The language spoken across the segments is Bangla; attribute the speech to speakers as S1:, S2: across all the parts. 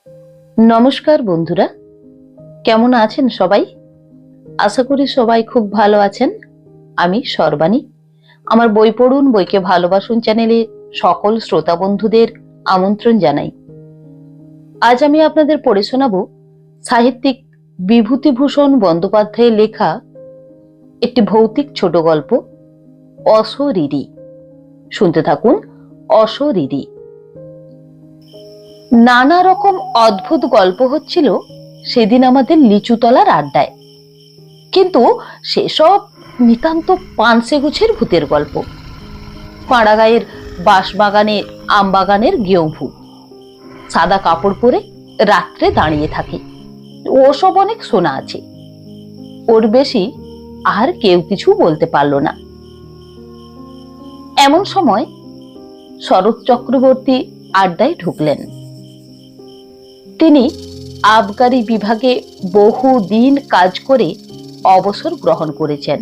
S1: নমস্কার বন্ধুরা, কেমন আছেন সবাই? আশা করি সবাই খুব ভালো আছেন। আমি সর্বাণী। আমার বই পড়ুন বইকে ভালোবাসুন চ্যানেলে সকল শ্রোতা বন্ধুদের আমন্ত্রণ জানাই। আজ আমি আপনাদের পড়ে শোনাবো সাহিত্যিক বিভূতিভূষণ বন্দ্যোপাধ্যায়ের লেখা একটি ভৌতিক ছোট গল্প, অশরীরী। শুনতে থাকুন। অশরীরী। নানা রকম অদ্ভুত গল্প হচ্ছিল সেদিন আমাদের লিচুতলার আড্ডায়, কিন্তু সেসব নিতান্ত পানসে গুছের ভূতের গল্প। পাড়াগাঁয়ের বাঁশবাগানে আমবাগানের গেঁয়ো ভূত সাদা কাপড় পরে রাত্রে দাঁড়িয়ে থাকে, ওসব অনেক শোনা আছে। ওর বেশি আর কেউ কিছু বলতে পারল না। এমন সময় শরৎ চক্রবর্তী আড্ডায় ঢুকলেন। তিনি আবগারি বিভাগে বহুদিন কাজ করে অবসর গ্রহণ করেছেন।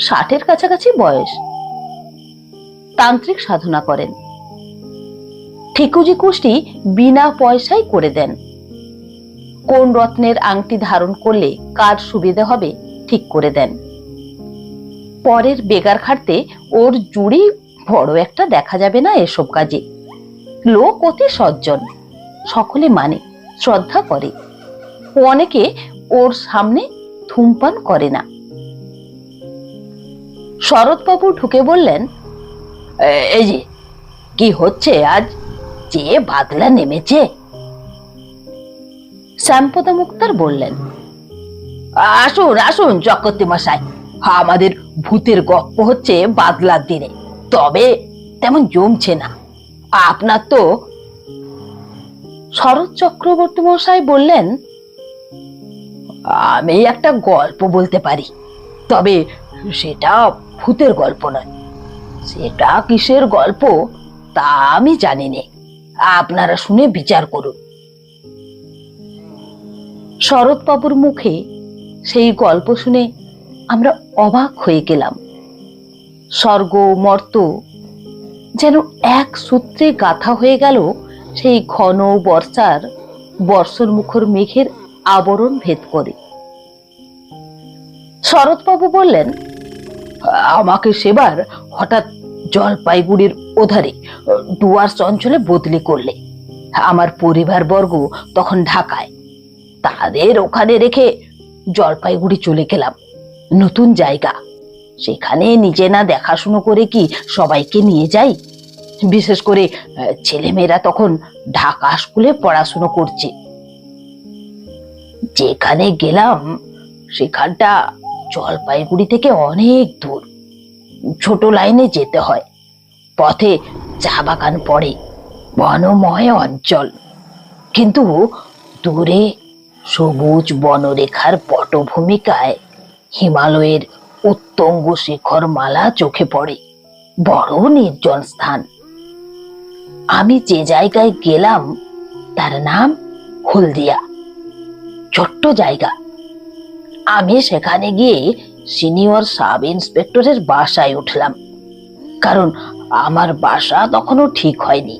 S1: 60-এর কাছাকাছি বয়স। তান্ত্রিক সাধনা করেন। ঠিকুজি কুষ্টি বিনা পয়সায় করে দেন। কোন রত্নের আংটি ধারণ করলে কার সুবিধা হবে ঠিক করে দেন। পরের বেগার খাটতে ওর জুড়ি বড় একটা দেখা যাবে না এসব কাজে। লোক অতি সজ্জন, সকলে মানে, শ্রদ্ধা করে। অনেকে ওর সামনে ধূমপান করে না। শরৎবাবু ঢুকে বললেন, এই যে কি হচ্ছে আজ, যে বাদলা নেমেছে? শ্যামপদ মুক্তার বললেন, আসুন আসুন চক্রবর্তী মশাই, আমাদের ভূতের গপ্প হচ্ছে বাদলার দিনে, তবে তেমন জমছে না। আপনার তো। শরৎ চক্রবর্তী মশাই বললেন, আমি একটা গল্প বলতে পারি, তবে সেটা ভূতের গল্প নয়। সেটা কিসের গল্প তা আমি জানি না, আপনারা শুনে বিচার করুন। শরৎবাবুর মুখে সেই গল্প শুনে আমরা অবাক হয়ে গেলাম। স্বর্গ মর্ত যেন এক সূত্রে গাঁথা হয়ে গেল সেই ঘন বর্ষণ মুখর মেঘের আবরণ ভেদ করে। শরৎবাবু বললেন, আমাকে সেবার হঠাৎ জলপাইগুড়ির ওধারে ডুয়ার্স অঞ্চলে বদলি করলে। আমার পরিবারবর্গ তখন ঢাকায়, তাদের ওখানে রেখে জলপাইগুড়ি চলে গেলাম। নতুন জায়গা, সেখানে নিজে না দেখাশুনো করে কি সবাইকে নিয়ে যাই? বিশেষ করে ছেলেমেয়েরা তখন ঢাকা স্কুলে পড়াশুনো করছে। যেখানে গেলাম সেখানটা জলপাইগুড়ি থেকে অনেক দূর, ছোট লাইনে যেতে হয়। পথে চা বাগান পড়ে, বনময় অঞ্চল, কিন্তু দূরে সবুজ বনরেখার পটভূমিকায় হিমালয়ের উত্তুঙ্গ শিখর মালা চোখে পড়ে। বড় নির্জন স্থান। আমি যে জায়গায় গেলাম তার নাম হলদিয়া। ছোট্ট জায়গা। আমি সেখানে গিয়ে সিনিয়র সাব ইন্সপেক্টরের বাসায় উঠলাম, কারণ আমার বাসা তখনও ঠিক হয়নি।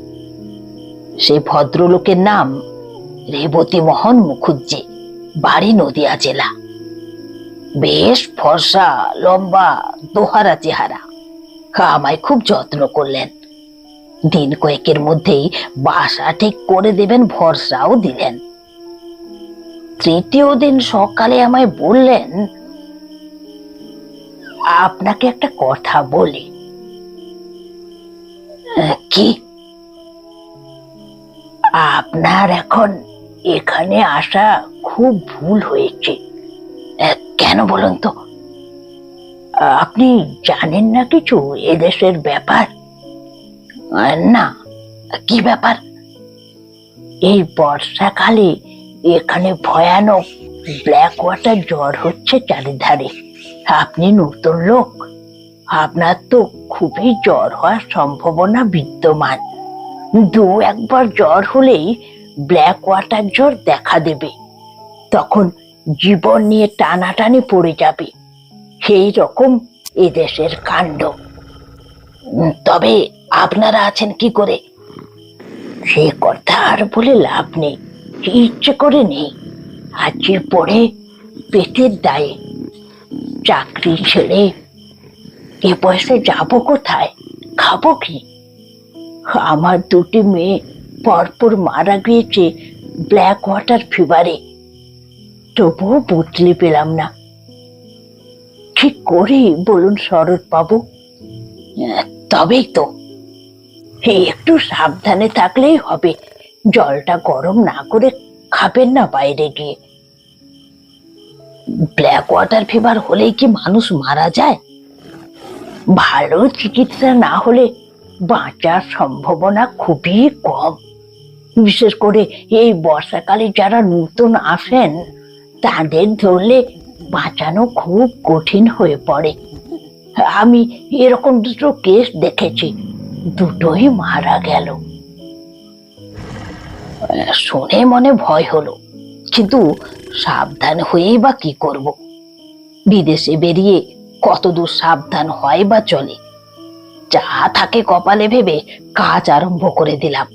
S1: সে ভদ্রলোকের নাম রেবতী মোহন মুখুজ্জে, বাড়ি নদিয়া জেলা। বেশ ফর্সা, লম্বা, দোহারা চেহারা। আমায় খুব যত্ন করলেন। দিন কয়েকের মধ্যেই বাসা ঠিক করে দেবেন ভরসাও দিলেন। তৃতীয় দিন সকালে আমায় বললেন, আপনাকে একটা কথা বলি। কি? আপনার এখন এখানে আসা খুব ভুল হয়েছে। কেন বলুন তো? আপনি জানেন না কিছু এদেশের ব্যাপার? না। কি ব্যাপার? এই বর্ষাকালে এখানে ভয়ানক ব্ল্যাক ওয়াটার জ্বর হচ্ছে চারিধারে। আপনি নতুন লোক, আপনার তো খুবই জ্বর হওয়ার সম্ভাবনা বিদ্যমান। একবার জ্বর হলেই ব্ল্যাক ওয়াটার জ্বর দেখা দেবে, তখন জীবন নিয়ে টানাটানি পড়ে যাবে। সেই রকম এদেশের কাণ্ড। তবে আপনারা আছেন কি করে? সে কথা আর বলে লাভ নেই।
S2: ইচ্ছে করে নেই, আজকে পরে পেটের দায়ে। চাকরি ছেড়ে এ বয়সে যাবো কোথায়, খাবো কি? আমার দুটি মেয়ে পরপর মারা গিয়েছে ব্ল্যাক ওয়াটার ফিভারে, তবুও বদলে পেলাম না। কি করি বলুন শরৎ বাবু? তবেই তো, একটু সাবধানে থাকলেই হবে। জলটা গরম না করে খাবেন না বাইরে গিয়ে। ব্ল্যাক ওয়াটার ফিভার হলেই কি মানুষ মারা যায়? ভালো চিকিৎসা না হলে বাঁচার সম্ভাবনা খুবই কম। বিশেষ করে এই বর্ষাকালে যারা নতুন আসেন তাদের ধরলে বাঁচানো খুব কঠিন হয়ে পড়ে। আমি এরকম দুটো কেস দেখেছি, দুটোই মারা গেল। শুনে মনে ভয় হলো, কিন্তু সাবধান হয়েই বা কি করব? বিদেশে বেরিয়ে কতদূর সাবধান হয় বা চলে? যা থাকে কপালে ভেবে কাজ আরম্ভ করে দিলাম।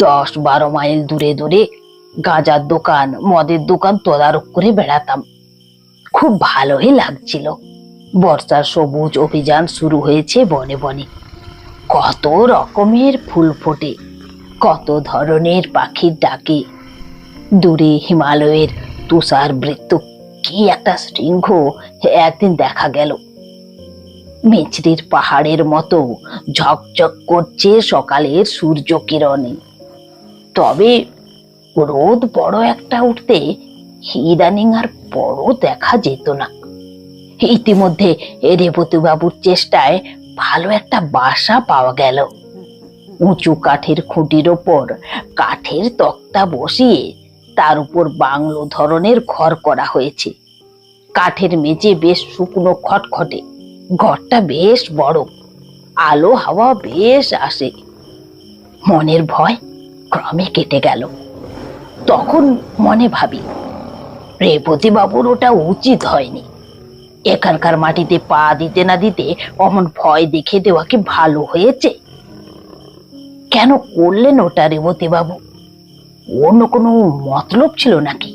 S2: 10-12 মাইল দূরে দূরে গাঁজার দোকান, মদের দোকান তদারক করে বেড়াতাম। খুব ভালোই লাগছিল। বর্ষার সবুজ অভিযান শুরু হয়েছে বনে বনে। কত রকমের ফুল ফোটে, কত ধরনের পাখির ডাকে। দূরে হিমালয়ের তুষার বৃত্ত কি একটা শৃঙ্গ একদিন দেখা গেল। মিছরির পাহাড়ের মতো ঝকঝক করছে সকালের সূর্য কিরণে। তবে রোদ বড় একটা উঠতে ইদানিং আর বড় দেখা যেত না। ইতিমধ্যে রেবতী বাবুর চেষ্টায় ভালো একটা বাসা পাওয়া গেল। উঁচু কাঠের খুঁটির ওপর কাঠের তক্তা বসিয়ে তার উপর বাংলো ধরনের ঘর করা হয়েছে। কাঠের মেঝে বেশ শুকনো খটখটে, ঘরটা বেশ বড়, আলো হাওয়া বেশ আসে। মনের ভয় ক্রমে কেটে গেল। তখন মনে ভাবি, রেবতী বাবুর ওটা উচিত হয়নি। এখানকার মাটিতে পা দিতে না দিতে অমন ভয় দেখে দেওয়া কি ভালো হয়েছে? কেন করলেন ওটা রেবতী বাবু? অন্য কোনো মতলব ছিল নাকি?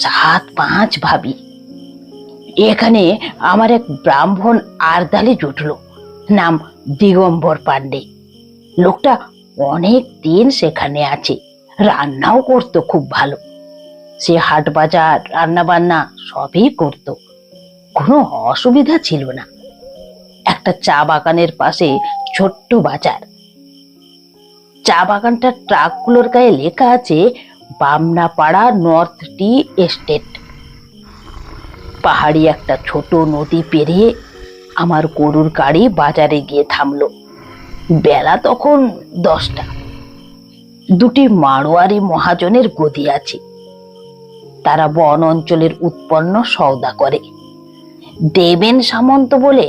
S2: 7-5 ভাবি। এখানে আমার এক ব্রাহ্মণ আরদালে জুটলো, নাম দিগম্বর পাণ্ডে। লোকটা অনেক দিন সেখানে আছে, রান্নাও করতো খুব ভালো। সে হাট বাজার রান্না বান্না সবই করত, কোনো অসুবিধা ছিল না। একটা চা বাগানের পাশে ছোট্ট বাজার। চা বাগানটার ট্রাকগুলোর গায়ে লেখা আছে বামনাপাড়া নর্থ টি এস্টেট। পাহাড়ি একটা ছোট নদী পেরিয়ে আমার গরুর গাড়ি বাজারে গিয়ে থামলো। বেলা তখন 10টা। দুটি মারোয়ারি মহাজনের গদি আছে। তারা বন অঞ্চলের উৎপন্ন সওদা করে। দেবেন সামন্ত বলে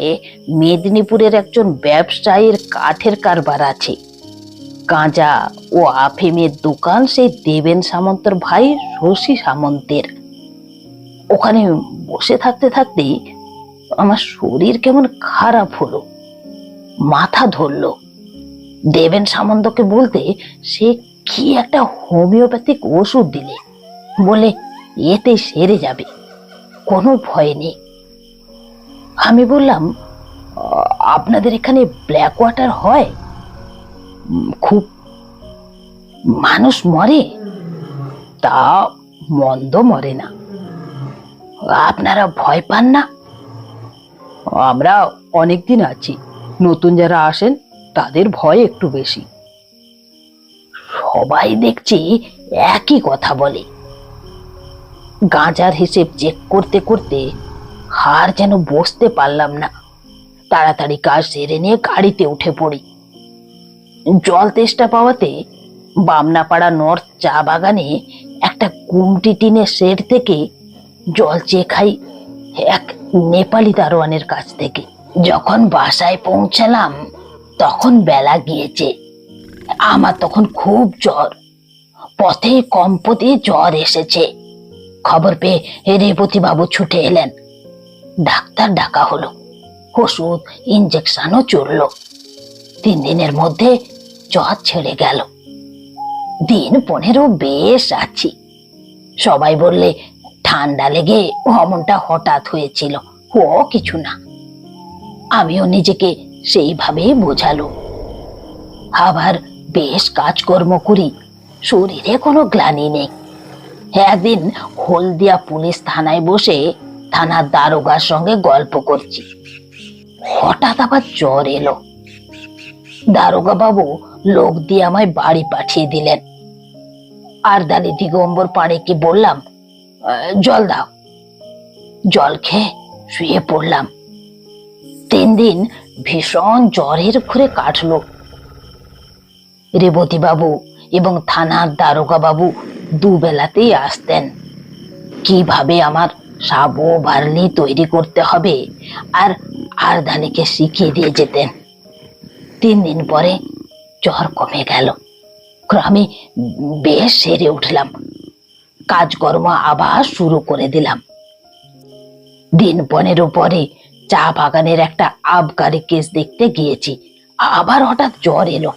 S2: মেদিনীপুরের একজন ব্যবসায়ীর কাঠের কারবার আছে। গাঁজা ও আফিমের দোকান সেই দেবেন সামন্তর ভাই শশী সামন্তের। ওখানে বসে থাকতে থাকতে আমার শরীর কেমন খারাপ হলো, মাথা ধরলো। দেবেন সামন্তকে বলতে সে কি একটা হোমিওপ্যাথিক ওষুধ দিলে, বলে এতে সেরে যাবে, কোনো ভয় নেই। আমি বললাম, আপনাদের এখানে ব্ল্যাক ওয়াটার হয়? খুব মানুষ মরে? তা মন্দ মরে না। আপনারা ভয় পান না? আমরা অনেকদিন আছি, নতুন যারা আসেন তাদের ভয় একটু বেশি। সবাই দেখছি একই কথা বলে। গাঁজার হিসেব চেক করতে করতে আর যেন বসতে পারলাম না। তাড়াতাড়ি কাজ সেরে নিয়ে গাড়িতে উঠে পড়ি। জল তেষ্টা পাওয়াতে বামনাপাড়া নর্থ চা বাগানে একটা গুমটি টিনের শেড থেকে জল চেয়ে খাই এক নেপালি দারোয়ানের কাছ থেকে। যখন বাসায় পৌঁছালাম তখন বেলা গিয়েছে। আমার তখন খুব জ্বর, পথে কম্পতে জ্বর এসেছে। খবর পেয়ে রেবতী বাবু ছুটে এলেন। ডাক্তার ডাকা হলো, ওষুধ ইঞ্জেকশনও চললো। 3 দিনের মধ্যে জ্বর ছেড়ে গেল। দিন 15 বেশ আছি। সবাই বললে ঠান্ডা লেগে অমনটা হঠাৎ হয়েছিল, ও কিছু না। আমিও নিজেকে সেইভাবেই বোঝালো। আবার বেশ কাজকর্ম করি, শরীরে কোনো গ্লানি নেই। একদিন হলদিয়া পুলিশ থানায় বসে থানার দারোগার সঙ্গে গল্প করছি, হঠাৎ আবার জ্বর এলো। দারোগা বাবু লোক দিয়ে আমায় বাড়ি পাঠিয়ে দিলেন। আরদালি দিগম্বর পাড়ে বললাম, জল দাও। জল খেয়ে শুয়ে পড়লাম। 3 দিন ভীষণ জ্বরের ঘুরে কাটলো। রেবতী বাবু এবং থানার দারোগা বাবু দুবেলাতেই আসতেন। কিভাবে আমার সাবু বার্লি তৈরি করতে হবে আর আরদালিকে শিখিয়ে দিয়ে যেতেন। 3 দিন পরে জ্বর কমে গেল। আমি বেশ সেরে উঠলাম, কাজকর্ম আবার শুরু করে দিলাম। দিন 15 পরে চা বাগানের একটা আবগারি কেস দেখতে গিয়েছি, আবার হঠাৎ জ্বর এলো।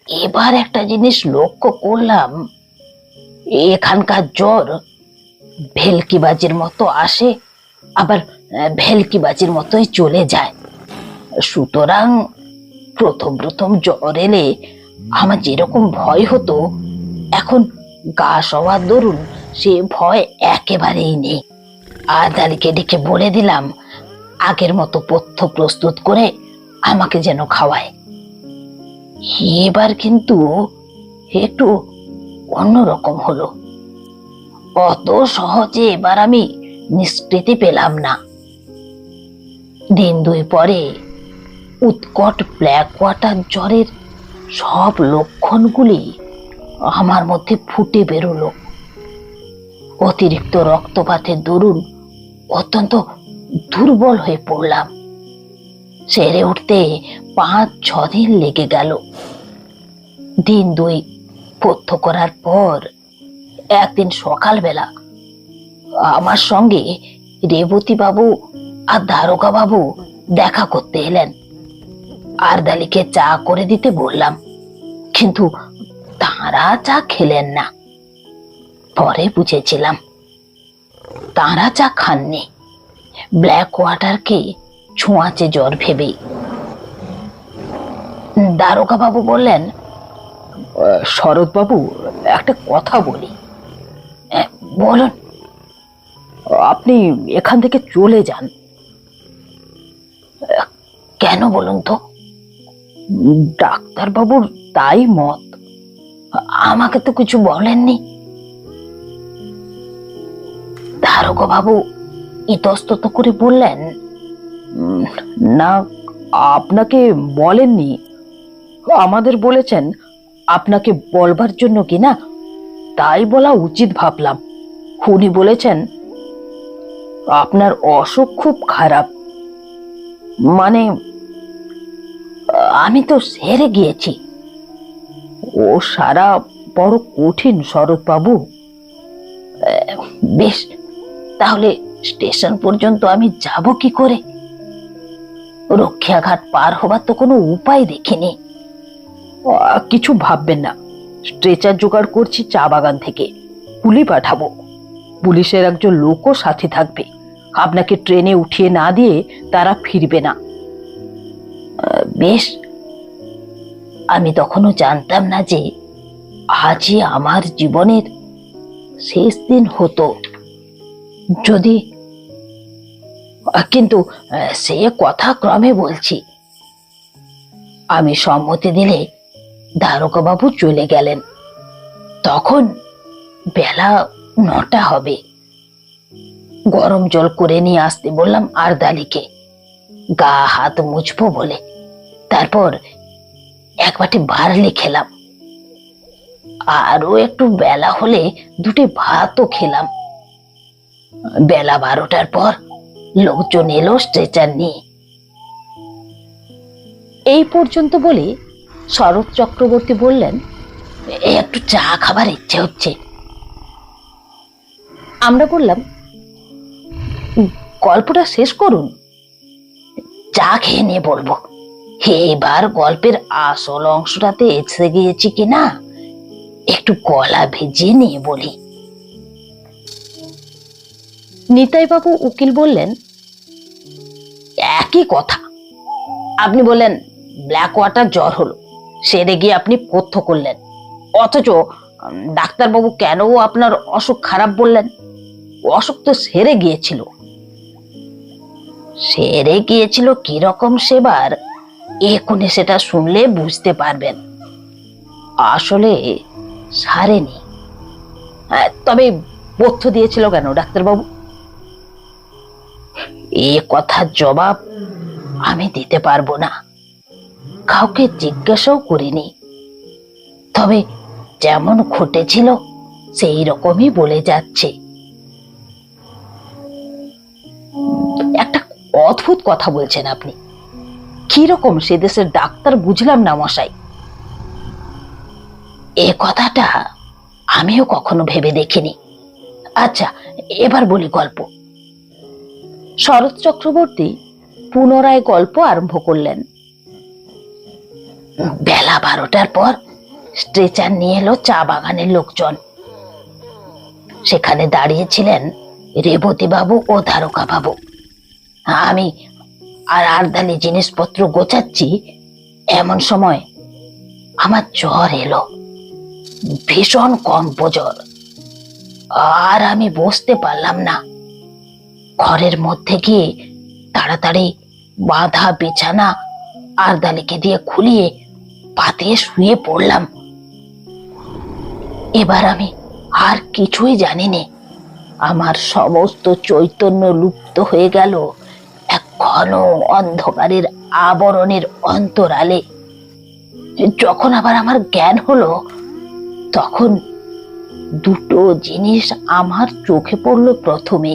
S2: এবার একটা জিনিস লক্ষ্য করলাম, এখানকার জ্বর ভেলকিবাজির মতো আসে, আবার ভেলকিবাজির মতোই চলে যায়। সুতরাং প্রথম প্রথম জ্বর এলে আমার যেরকম ভয় হতো, এখন গা সওয়ার দরুন সে ভয় একেবারেই নেই। আরদালিকে ডেকে বলে দিলাম আগের মতো পথ্য প্রস্তুত করে আমাকে যেন খাওয়ায়। এবার কিন্তু একটু অন্যরকম হলো। অত সহজে এবার আমি নিষ্কৃতি পেলাম না। দিন 2 পরে উৎকট ব্ল্যাক ওয়াটার জ্বরের সব লক্ষণগুলি আমার মধ্যে ফুটে বেরোলো। অতিরিক্ত রক্তপাতের দরুন অত্যন্ত দুর্বল হয়ে পড়লাম। সেরে উঠতে 5-6 দিন লেগে গেল। দিন 2 পথ্য করার পর একদিন সকালবেলা আমার সঙ্গে রেবতী বাবু আর দারোগা বাবু দেখা করতে এলেন। আরদালিকে চা করে দিতে বললাম, কিন্তু তাঁরা চা খেলেন না। পরে বুঝেছিলাম তাঁরা চা খাননি, ব্ল্যাক ওয়াটারকে ছোঁয়াচে জ্বর ভেবেই। দারোগা বাবু বললেন, শরৎ বাবু, একটা কথা বলি। বলুন। আপনি এখান থেকে চলে যান। কেন বলুন তো? ডাক্তার বাবুর তাই মত। আমাকে তো কিছু বলেননি। দারোগা বাবু ইতস্তত করে বললেন, না, আপনাকে বলেননি। আমাদের বলেছেন আপনাকে বলবার জন্য কিনা, তাই বলা উচিত ভাবলাম। উনি বলেছেন আপনার অসুখ খুব খারাপ। মানে আমি তো সেরে গিয়েছি। ও সারা বড় কঠিন শরৎ বাবু। বেশ, তাহলে স্টেশন পর্যন্ত আমি যাব কি করে? রক্ষিয়াঘাট পার হবার তো কোনো উপায় দেখিনি। কিছু ভাববেন না, স্ট্রেচার জোগাড় করছি চা বাগান থেকে, পুলি পাঠাবো। পুলিশের একজন লোকও সাথে থাকবে, আপনাকে ট্রেনে উঠিয়ে না দিয়ে তারা ফিরবে না। বেশ। আমি তখনও জানতাম না যে আজই আমার জীবনের শেষ দিন হতো। যদি, কিন্তু সে কথা ক্রমে বলছি। আমি সম্মতি দিলে দারোগা বাবু চলে গেলেন। তখন বেলা 9টা হবে। গরম জল করে নিয়ে আসতে বললাম আরদালিকে, গা হাত মুছবো বলে। তারপর এক বাটি বার্লি খেলাম। আরো একটু বেলা হলে 2টি ভাতও খেলাম। বেলা 12টার পর লোকজন এলো স্ট্রেচার নিয়ে। এই পর্যন্ত বলে শরৎ চক্রবর্তী বললেন, একটু চা খাবার ইচ্ছে হচ্ছে। আমরা বললাম, গল্পটা শেষ করুন, চা খেয়ে নিয়ে বলবো। এবার গল্পের আসল অংশটাতে এসে গিয়েছি কিনা একটু গলা ভিজিয়ে নিয়ে বলি।
S1: নিতাই বাবু উকিল বললেন,
S2: একই কথা। আপনি বললেন ব্ল্যাক ওয়াটার জ্বর হলো, সেরে গিয়ে আপনি পথ্য করলেন, অথচ ডাক্তারবাবু কেন আপনার অসুখ খারাপ বললেন? অসুখ তো সেরে গিয়েছিল। সেরে গিয়েছিল কিরকম সেবার এক্ষুনি সেটা শুনলে বুঝতে পারবেন। আসলে সারেনি।
S1: তবে পথ্য দিয়েছিল কেন ডাক্তারবাবু?
S2: এ কথার জবাব আমি দিতে পারবো না, কাউকে জিজ্ঞাসাও করিনি। তবে যেমন ঘটেছিল সেই রকমই বলে যাচ্ছে।
S1: একটা অদ্ভুত কথা বলছেন আপনি। কি রকম সে দেশের ডাক্তার বুঝলাম না মশাই।
S2: এ কথাটা আমিও কখনো ভেবে দেখিনি। আচ্ছা, এবার বলি গল্প।
S1: শরৎ চক্রবর্তী পুনরায় গল্প আরম্ভ করলেন।
S2: বেলা 12টার পর স্ট্রেচার নিয়ে এলো চা বাগানের লোকজন। সেখানে দাঁড়িয়েছিলেন রেবতী বাবু ও দ্বারকা বাবু। আমি আর আরদালি জিনিসপত্র গোছাচ্ছি, এমন সময় আমার জ্বর এলো, ভীষণ কম্প জ্বর। আর আমি বসতে পারলাম না। ঘরের মধ্যে গিয়ে তাড়াতাড়ি বাঁধা বিছানা আরদালিকে দিয়ে খুলিয়ে পাতিয়ে শুয়ে পড়লাম। এবার আমি আর কিছুই জানি না। আমার সমস্ত চৈতন্য লুপ্ত হয়ে গেল এক ঘন অন্ধকারের আবরণের অন্তরালে। যখন আবার আমার জ্ঞান হলো, তখন দুটো জিনিস আমার চোখে পড়লো। প্রথমে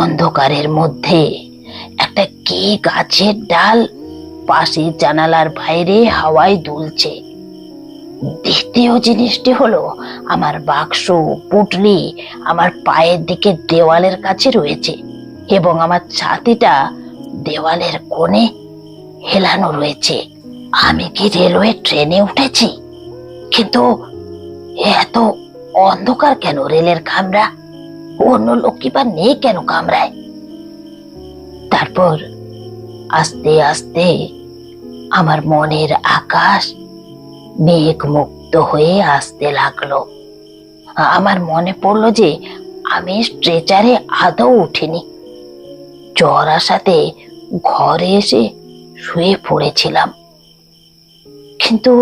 S2: অন্ধকারের মধ্যে একটা কি গাছের ডাল পাশের জানালার বাইরে হাওয়ায় দুলছে। দ্বিতীয় জিনিসটি হলো আমার বাক্স পুটলি আমার পায়ের দিকে দেওয়ালের কাছে রয়েছে এবং আমার ছাতিটা দেওয়ালের কোণে হেলানো রয়েছে। আমি কি রেলওয়ে ট্রেনে উঠেছি? কিন্তু এত অন্ধকার কেন রেলের কামরা? অন্য লোক কি বা নেই কেন কামরায়? তারপর আস্তে আস্তে আমার মনের আকাশ মেঘ মুক্ত হয়ে আসতে লাগলো। আমার মনে পড়লো যে আমি স্ট্রেচারে আদৌ উঠিনি। জ্বর আসাতে ঘরে এসে শুয়ে পড়েছিলাম। কিন্তু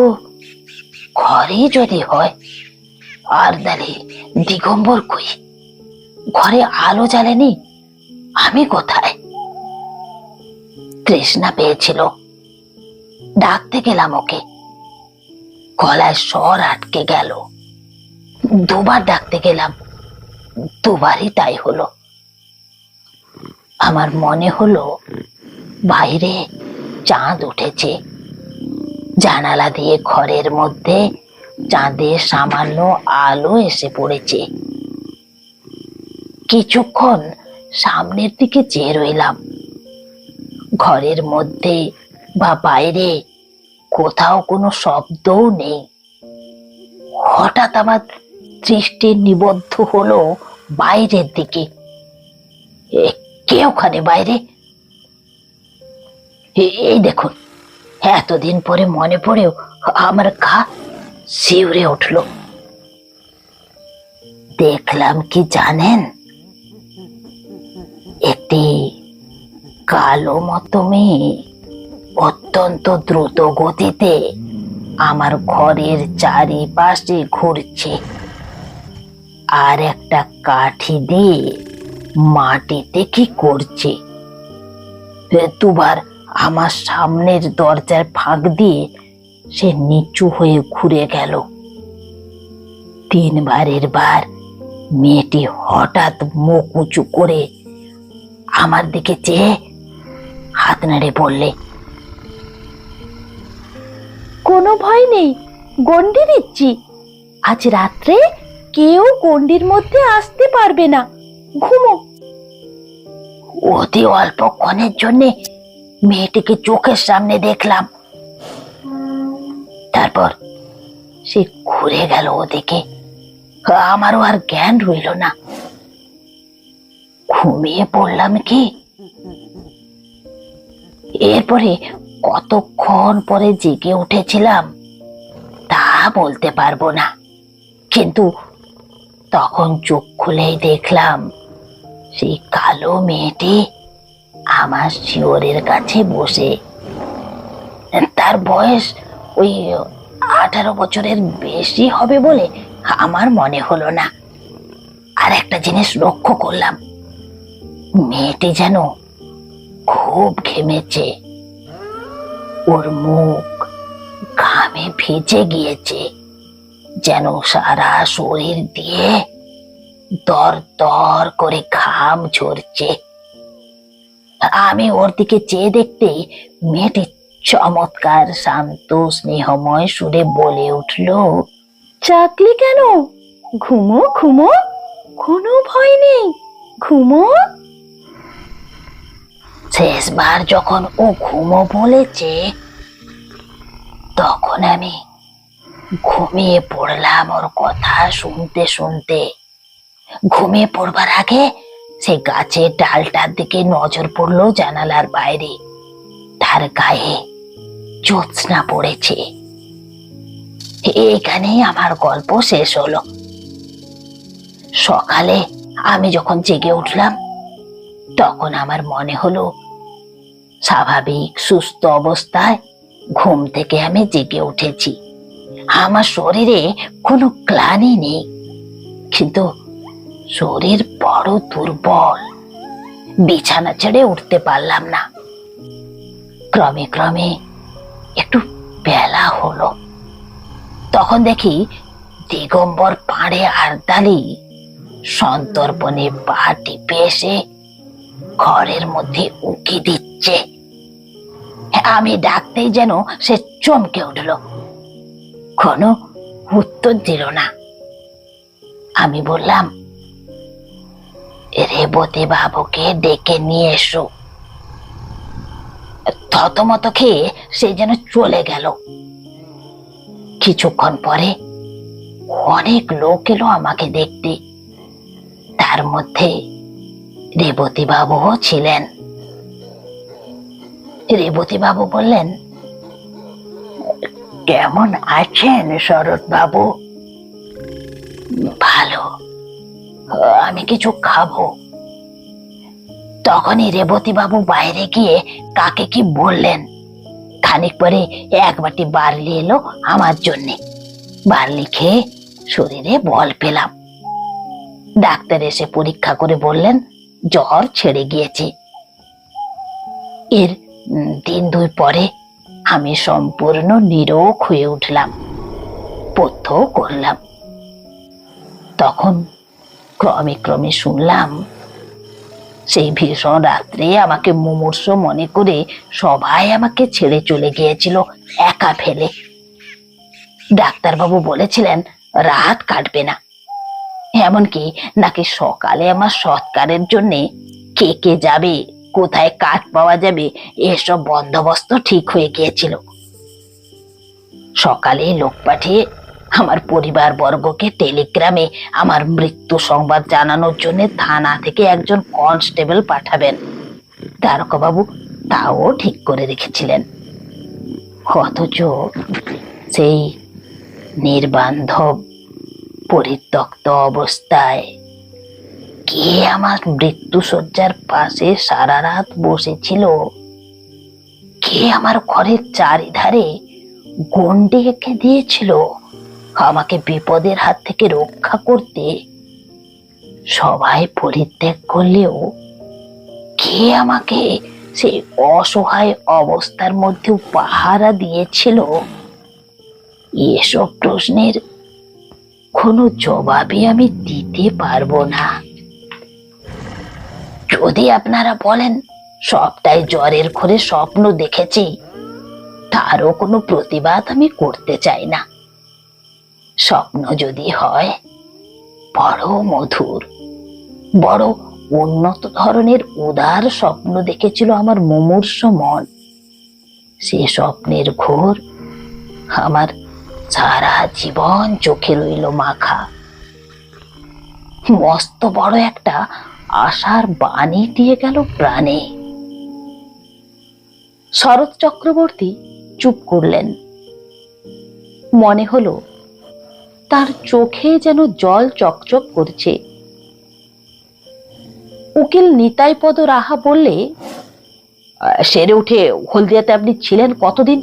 S2: ঘরেই যদি হয়, আরদালি দিগম্বর কই? ঘরে আলো জ্বালেনি, আমি কোথায়? তৃষ্ণা পেয়েছিল, ডাকতে গেলাম ওকে, গলায় স্বর আটকে গেল। দুবার ডাকতে গেলাম, দুবারই তাই হলো। আমার মনে হলো বাইরে চাঁদ উঠেছে। জানালা দিয়ে ঘরের মধ্যে চাঁদের সামান্য আলো এসে পড়েছে। কিছুক্ষণ সামনের দিকে চেয়ে রইলাম। ঘরের মধ্যে বা বাইরে কোথাও কোনো শব্দও নেই। হঠাৎ আমার দৃষ্টি নিবদ্ধ হলো বাইরের দিকে। কে ওখানে বাইরে? এই দেখুন, এতদিন পরে মনে পড়েও আমার গা শিউরে উঠল। দেখলাম কি জানেন? একটি কালো মতো মেয়ে অত্যন্ত দ্রুত গতিতে আমার ঘরের চারিপাশে ঘুরছে, আর একটা কাঠি দিয়ে মাটিতে কি করছে। দুবার আমার সামনের দরজার ফাঁক দিয়ে সে নিচু হয়ে ঘুরে গেল। তিনবারের বার মেয়েটি হঠাৎ মুখ উঁচু করে আমার দিকে চেয়ে হাত নাড়ে বললে,
S1: কোনো ভয় নেই, গন্ডি দিচ্ছি। আজ রাত্রে কেউ গন্ডির মধ্যে আসতে পারবে না, ঘুমো।
S2: অতি অল্পক্ষণের জন্য মেয়েটিকে চোখের সামনে দেখলাম। তারপর সে ঘুরে গেল ওদিকে। আমারও আর জ্ঞান রইল না, ঘুমিয়ে পড়লাম কি। এরপরে কতক্ষণ পরে জেগে উঠেছিলাম তা বলতে পারবো না, কিন্তু তখন চোখ খুলেই দেখলাম সেই কালো মেয়েটি আমার শিয়রের কাছে বসে। তার বয়স ওই 18 বছরের বেশি হবে বলে আমার মনে হলো না। আর একটা জিনিস লক্ষ্য করলাম, মেয়েটি যেন খুব ঘেমেছে, ওর মুখ ঘামে ভিজে গিয়েছে, যেন সারা শরীর দিয়ে দর দর করে ঘাম ঝরছে। আমি ওর দিকে চেয়ে দেখতেই মেয়েটি চমৎকার শান্ত স্নেহময় সুরে বলে উঠল,
S1: চাকলি কেন? ঘুমো ঘুমো, কোনো ভয় নেই, ঘুমো।
S2: শেষবার যখন ও ঘুমো বলেছে তখন আমি ঘুমিয়ে পড়লাম ওর কথা শুনতে শুনতে। ঘুমিয়ে পড়বার আগে সে গাছের ডালটার দিকে নজর পড়লো জানালার বাইরে, তার গায়ে জ্যোৎস্না পড়েছে। এখানেই আমার গল্প শেষ হলো। সকালে আমি যখন জেগে উঠলাম তখন আমার মনে হলো স্বাভাবিক সুস্থ অবস্থায় ঘুম থেকে আমি জেগে উঠেছি। আমার শরীরে কোনো ক্লানি নেই, কিন্তু শরীর বড় দুর্বল, বিছানা ছেড়ে উঠতে পারলাম না। ক্রমে ক্রমে একটু বেলা হলো, তখন দেখি দিগম্বর পাড়ে আরদালি সন্তর্পণে পা টিপে এসে ঘরের মধ্যে উকি দিচ্ছে। আমি ডাকতেই যেন সে চমকে উঠল, কোনো উত্তর দিল না। আমি বললাম, রেবতী বাবুকে ডেকে নিয়ে এসো। থতমত খেয়ে সে যেন চলে গেল। কিছুক্ষণ পরে অনেক লোক এলো আমাকে দেখতে, তার মধ্যে রেবতী বাবুও ছিলেন। রেবতী বাবু বললেন, কেমন আছেন শরৎ বাবু? ভালো, আমি কিছু খাবো। তখনই রেবতী বাবু বাইরে গিয়ে কাকে কি বললেন। খানিক পরে এক বাটি বার্লি এলো আমার জন্যে। বার্লি খেয়ে শরীরে বল পেলাম। ডাক্তার এসে পরীক্ষা করে বললেন জ্বর ছেড়ে গিয়েছে। এর দিন 2 পরে আমি সম্পূর্ণ নিরোগ হয়ে উঠলাম, পথ্য করলাম। তখন ক্রমে ক্রমে শুনলাম সেই ভীষণ রাত্রে আমাকে মুমূর্ষ মনে করে সবাই আমাকে ছেড়ে চলে গিয়েছিল একা ফেলে। ডাক্তারবাবু বলেছিলেন রাত কাটবে না, এমনকি নাকি সকালে আমার সৎকারের জন্য কে কে যাবে, কোথায় কাঠ পাওয়া যাবে, এসব বন্দোবস্ত ঠিক হয়ে গিয়েছিল। সকালে লোক পাঠিয়ে আমার পরিবার বর্গকে টেলিগ্রামে আমার মৃত্যু সংবাদ জানানোর জন্য থানা থেকে একজন কনস্টেবল পাঠাবেন। তারকাবাবু তাও ঠিক করে রেখেছিলেন। অথচ সেই নির্বান্ধব পরিত্যক্ত অবস্থায় কে আমার মৃত্যুশয্যার পাশে সারা রাত বসেছিল, কে আমার ঘরের চারিধারে গন্ডি এঁকে দিয়েছিল আমাকে বিপদের হাত থেকে রক্ষা করতে। সবাই পরিত্যাগ করলেও কে আমাকে সেই অসহায় অবস্থার মধ্যে পাহারা দিয়েছিল, এসব প্রশ্নের কোনো জবাবই আমি দিতে পারবো না। যদি আপনারা বলেন সবটাই জ্বরের ঘোরে স্বপ্ন দেখেছি, তারও কোনো প্রতিবাদ আমি করতে চাই না। স্বপ্ন যদি হয় বড় মধুর, বড় উন্নত ধরনের উদার স্বপ্ন দেখেছিল আমার মুমূর্ষ মন। সে স্বপ্নের ঘোর আমার সারা জীবন চোখে রইল মাখা। মস্ত বড় একটা আশার বাণী দিয়ে গেল প্রাণে। শরৎ চক্রবর্তী চুপ করলেন। মনে হলো তার চোখে যেন জল চকচক করছে। উকিল নিতাইপদ রাহা বললে, সেরে উঠে হলদিয়াতে আপনি ছিলেন কতদিন?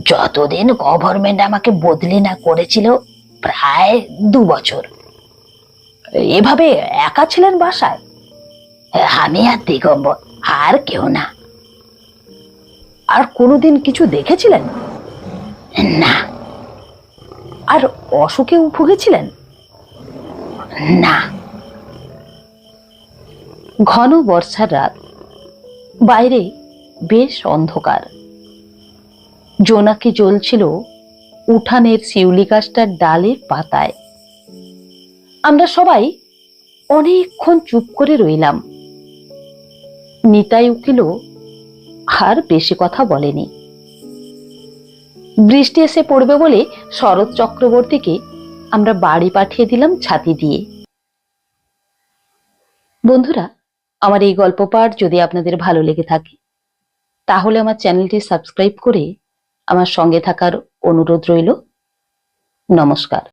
S2: যতদিন গভর্নমেন্ট আমাকে বদলি না করেছিল, প্রায় 2 বছর। এভাবে একা ছিলেন বাসায়? আমি আর দিগম্বর, আর কেউ না। আর কোনোদিন কিছু দেখেছিলেন? না। আর অসুখেও ভুগেছিলেন? না। ঘন বর্ষার রাত, বাইরে বেশ অন্ধকার। জোনাকি জ্বলছিল উঠানের শিউলি গাছটার ডালে পাতায়। আমরা সবাই অনেকক্ষণ চুপ করে রইলাম। নিতাই উকিলও আর বেশি কথা বলেনি। বৃষ্টি এসে পড়বে বলে শরৎ চক্রবর্তীকে আমরা বাড়ি পাঠিয়ে দিলাম ছাতি দিয়ে। বন্ধুরা, আমার এই গল্প পাঠ যদি আপনাদের ভালো লেগে থাকে তাহলে আমার চ্যানেলটি সাবস্ক্রাইব করে আমার সঙ্গে থাকার অনুরোধ রইল। নমস্কার।